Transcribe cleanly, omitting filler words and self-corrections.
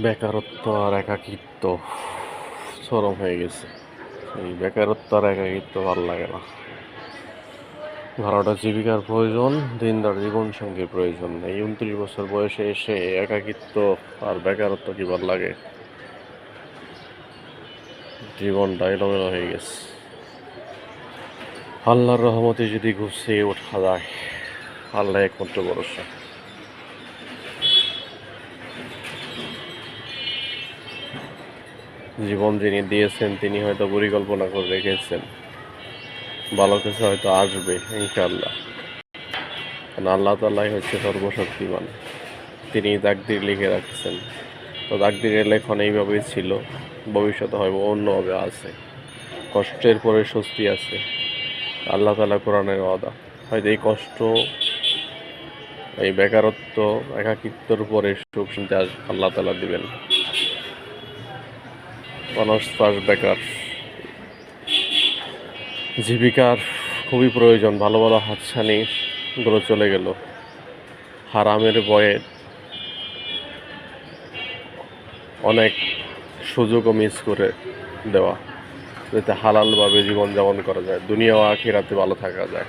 বেকারত্ব আর একাকিত্ব চরম হয়ে গেছে। এই বেকারত্ব আর একাকিত্ব ভালো লাগে না। ভালোটা জীবিকার প্রয়োজন, দিনদার জীবনসঙ্গীর প্রয়োজন। এই 29 বছর বয়সে এসে একাকিত্ব আর বেকারত্ব কি ভালো লাগে? জীবনটা এলোমেলো হয়ে গেছে। আল্লাহর রহমতে যদি গুছিয়ে ওঠা যায়, আল্লাহ একমাত্র ভরসা। জীবন যিনি দিয়েছেন তিনি হয়তো পরিকল্পনা করে রেখেছেন, ভালো কিছু হয়তো আসবে ইনশাআল্লাহ। কারণ আল্লাহ তাআলাই হচ্ছে সর্বশক্তিমান, তিনি তাকদীর লিখে রাখছেন। তো তাকদীরের লেখন এইভাবেই ছিল, ভবিষ্যতে হয়তো অন্যভাবে আছে। কষ্টের পরে স্বস্তি আছে, আল্লাহ তাআলা কোরআনের ওয়াদা। হয়তো এই কষ্ট, এই বেকারত্ব, একাকিত্বর পরে সুখ শান্তি আল্লাহ তাআলা দিবেন। অনার্স বেকার, জীবিকার খুবই প্রয়োজন। ভালো ভালো হাতছানিগুলো চলে গেল, হারামের ভয়ে অনেক সুযোগও মিস করে দেওয়া, যাতে হালালভাবে জীবনযাপন করা যায়, দুনিয়া ও আখিরাতে ভালো থাকা যায়।